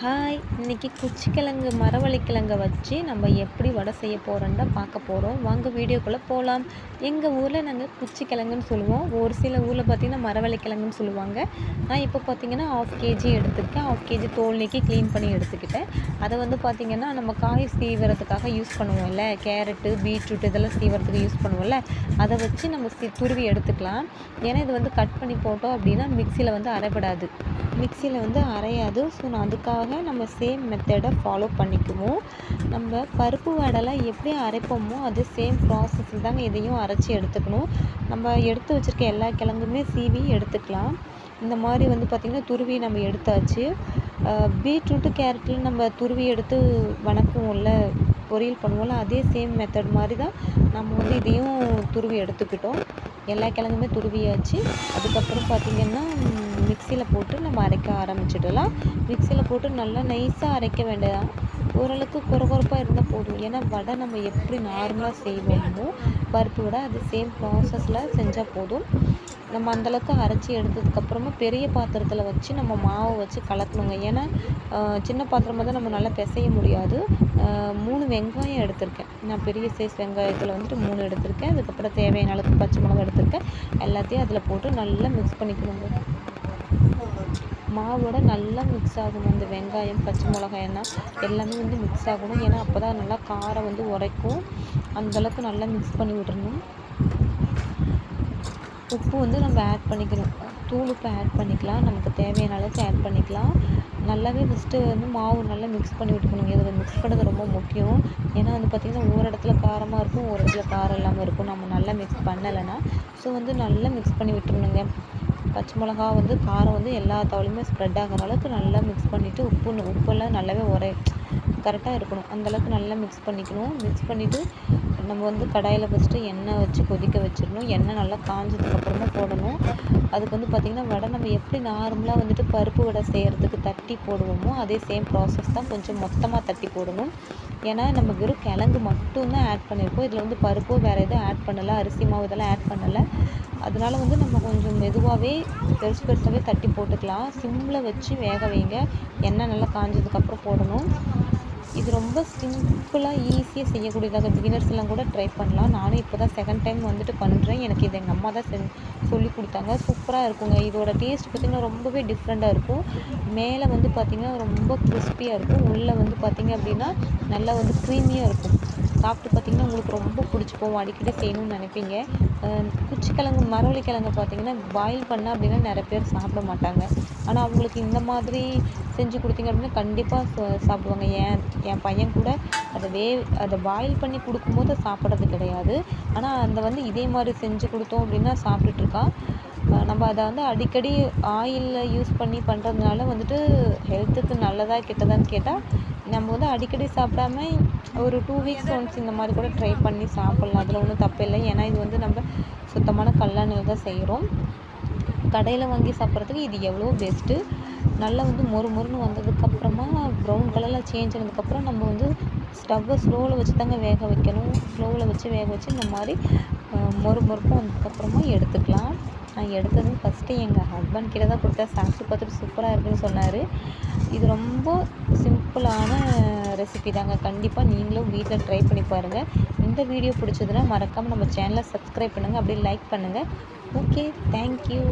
Hi! இன்னைக்கு குச்சிக்கிழங்கு, மரவள்ளிக்கிழங்க வச்சு நம்ம எப்படி வடை செய்ய போறோம்னு தான் பார்க்க போறோம். வாங்க வீடியோக்குள்ள போலாம். எங்க ஊர்ல நாங்க குச்சிக்கிழங்குன்னு சொல்லுவோம். ஒரு சில ஊர்ல பார்த்தீங்கன்னா, மரவள்ளிக்கிழங்குன்னு சொல்லுவாங்க. நான் இப்போ பார்த்தீங்கன்னா, 1/2 கேஜி எடுத்துருக்கேன். 1/2 கேஜி தோல் நீக்கி க்ளீன் பண்ணி எடுத்துக்கிட்டேன். அதை வந்து பார்த்தீங்கன்னா, நம்ம காய் சீவுறதுக்காக யூஸ் பண்ணுவோம்ல, கேரட்டு, பீட்ரூட் இதெல்லாம் சீவுறதுக்கு யூஸ் பண்ணுவோம்ல, அதை வச்சு நம்ம துருவி எடுத்துக்கலாம். ஏன்னா, இது வந்து கட் பண்ணி போட்டோம் அப்படின்னா, மிக்ஸியில் வந்து அரைப்படாது. மிக்ஸியில் வந்து அரையாது. ஸோ நான் அதுக்காக நம்ம சேம் மெத்தடை ஃபாலோ பண்ணிக்குவோம். நம்ம பருப்பு வடைலாம் எப்படி அரைப்போமோ அது சேம் ப்ராசஸில் தாங்க இதையும் அரைச்சி எடுத்துக்கணும். நம்ம எடுத்து வச்சுருக்க எல்லா கிழங்குமே சீவி எடுத்துக்கலாம். இந்த மாதிரி வந்து பார்த்திங்கன்னா துருவி நம்ம எடுத்தாச்சு. பீட்ரூட்டு கேரட்டில் நம்ம துருவி எடுத்து வணக்குவோம்ல, பொரியல் பண்ணுவோம்ல, அதே சேம் மெத்தட் மாதிரி தான் நம்ம வந்து இதையும் துருவி எடுத்துக்கிட்டோம். எல்லா கிழங்குமே துருவியாச்சு. அதுக்கப்புறம் பார்த்திங்கன்னா மிக்சியில் போட்டு நம்ம அரைக்க ஆரம்பிச்சிடலாம். மிக்சியில் போட்டு நல்லா நைஸாக அரைக்க வேண்டாம். ஓரளவுக்கு கொரகொரப்பாக இருந்தால் போதும். ஏன்னா வடை நம்ம எப்படி நார்மலாக செய்வோமோ பருப்பு வடை அது சேம் ப்ராசஸில் செஞ்சால் போதும். நம்ம அந்தளவுக்கு அரைச்சி எடுத்ததுக்கப்புறமா பெரிய பாத்திரத்தில் வச்சு நம்ம மாவை வச்சு கலக்கணுங்க. ஏன்னா சின்ன பாத்திரமாக தான் நம்ம நல்லா பிசைய முடியாது. 3 வெங்காயம் எடுத்திருக்கேன். நான் பெரிய சைஸ் வெங்காயத்தில் வந்துட்டு 3 எடுத்திருக்கேன். அதுக்கப்புறம் தேவையான அளவுக்கு பச்சை மிளகா எடுத்திருக்கேன். எல்லாத்தையும் அதில் போட்டு நல்லா மிக்ஸ் பண்ணிக்கணுங்க. மாவோட நல்லா மிக்ஸ் ஆகணும். அந்த வெங்காயம், பச்சை மிளகாய் எல்லாம் எல்லாமே வந்து மிக்ஸ் ஆகணும். ஏன்னா அப்போ தான் நல்லா காரம் வந்து உரைக்கும். அந்தளவுக்கு நல்லா மிக்ஸ் பண்ணி விட்டுறணும். உப்பு வந்து நம்ம ஆட் பண்ணிக்கணும். தூள் உப்பு ஆட் பண்ணிக்கலாம். நமக்கு தேவையான அளவுக்கு ஆட் பண்ணிக்கலாம். நல்லாவே ஃபஸ்ட்டு வந்து மாவு நல்லா மிக்ஸ் பண்ணி விட்டுக்கணுங்க. இதில் மிக்ஸ் பண்ணுறது ரொம்ப முக்கியம். ஏன்னா வந்து பார்த்திங்கன்னா ஒரு இடத்துல காரமாக இருக்கும், ஒரு இடத்துல காரம் இல்லாமல் இருக்கும். நம்ம நல்லா மிக்ஸ் பண்ணலைன்னா ஸோ வந்து நல்லா மிக்ஸ் பண்ணி விட்டுருணுங்க. பச்சை மிளகா வந்து காரம் வந்து எல்லா தவளையுமே ஸ்ப்ரெட் ஆகிற அளவுக்கு நல்லா மிக்ஸ் பண்ணிவிட்டு உப்பெல்லாம் நல்லாவே கரெக்டாக இருக்கணும். அந்தளவுக்கு நல்லா மிக்ஸ் பண்ணிக்கணும். மிக்ஸ் பண்ணிவிட்டு நம்ம வந்து கடாயில் ஃபஸ்ட்டு எண்ணெய் வச்சு கொதிக்க வச்சிடணும். எண்ணெய் நல்லா காஞ்சதுக்கப்புறமா போடணும். அதுக்கு வந்து பார்த்திங்கன்னா வடை நம்ம எப்படி நார்மலாக வந்துட்டு பருப்பு வடை செய்கிறதுக்கு தட்டி போடுவோமோ அதே சேம் ப்ராசஸ் தான். கொஞ்சம் மொத்தமாக தட்டி போடணும். ஏன்னா நம்ம வெறும் கிழங்கு மட்டும்தான் ஆட் பண்ணியிருக்கோம். இதில் வந்து பருப்போ வேறு எதுவும் ஆட் பண்ணலை, அரிசி மாவு இதெல்லாம் ஆட் பண்ணலை. அதனால வந்து நம்ம கொஞ்சம் மெதுவாகவே பெருசாகவே தட்டி போட்டுக்கலாம். சிம்மில் வச்சு வேக வைங்க. எண்ணெய் நல்லா காஞ்சதுக்கப்புறம் போடணும். இது ரொம்ப சிம்பிளாக ஈஸியாக செய்யக்கூடியதாக பிகினர்ஸ் எல்லாம் கூட ட்ரை பண்ணலாம். நானும் இப்போ தான் செகண்ட் டைம் வந்துட்டு பண்ணுறேன். எனக்கு இது எங்கள் அம்மா தான் சொல்லி கொடுத்தாங்க. சூப்பராக இருக்குங்க. இதோட டேஸ்ட் பார்த்திங்கன்னா ரொம்பவே டிஃப்ரெண்ட்டாக இருக்கும். மேலே வந்து பார்த்திங்கன்னா ரொம்ப கிறிஸ்பியாக இருக்கும். உள்ளே வந்து பார்த்திங்க அப்படின்னா நல்லா வந்து க்ரீமியாக இருக்கும். சாப்பிட்டு பார்த்திங்கன்னா உங்களுக்கு ரொம்ப பிடிச்சி போகும். அடிக்கடி செய்யணும்னு நினைப்பீங்க. குச்சிக்கிழங்கு, மரவள்ளிக்கிழங்கு பார்த்திங்கன்னா பாயில் பண்ணால் அப்படின்னா நிறைய பேர் சாப்பிட மாட்டாங்க. ஆனால் அவங்களுக்கு இந்த மாதிரி செஞ்சு கொடுத்தீங்க அப்படின்னா கண்டிப்பாக சாப்பிடுவாங்க. என் பையன் கூட அதை பாயில் பண்ணி கொடுக்கும்போது சாப்பிட்றது கிடையாது. ஆனால் அந்த வந்து இதே மாதிரி செஞ்சு கொடுத்தோம் அப்படின்னா சாப்பிட்டுட்ருக்கான். நம்ம அதை வந்து அடிக்கடி ஆயிலில் யூஸ் பண்ணி பண்ணுறதுனால வந்துட்டு ஹெல்த்துக்கு நல்லதா கெட்டதான்னு கேட்டால் நம்ம வந்து அடிக்கடி சாப்பிடாம ஒரு 2 வீக்ஸ் ஒன்ஸ் இந்த மாதிரி கூட ட்ரை பண்ணி சாப்பிட்லாம். அதில் ஒன்றும் தப்பில்லை. ஏன்னா இது வந்து நம்ம சுத்தமான கல்லெண்ணெயில் தான் செய்கிறோம். கடையில் வாங்கி சாப்பிட்றதுக்கு இது எவ்வளோ பெஸ்ட்டு. நல்லா வந்து மொறுன்னு வந்ததுக்கப்புறமா ப்ரௌன் கலரில் சேஞ்ச் ஆனதுக்கப்புறம் நம்ம வந்து ஸ்டவ்வை ஸ்லோவில் வச்சு தாங்க வேக வைக்கணும். ஸ்லோவில் வச்சு வேக வச்சு இந்த மாதிரி மொறுப்பாக வந்ததுக்கப்புறமா எடுத்துக்கலாம். நான் எடுத்ததும் ஃபஸ்ட்டு எங்கள் ஹஸ்பண்ட் கிட்ட தான் கொடுத்தேன். சாப்பிட்டு பார்த்துட்டு சூப்பராக இருக்குன்னு சொன்னார். இது ரொம்ப சிம்பிளான ரெசிபி தாங்க. கண்டிப்பாக நீங்களும் வீட்டில் ட்ரை பண்ணி பாருங்கள். இந்த வீடியோ பிடிச்சதுன்னா மறக்காமல் நம்ம சேனலை சப்ஸ்கிரைப் பண்ணுங்கள், அப்படியே லைக் பண்ணுங்கள். Okay, thank you.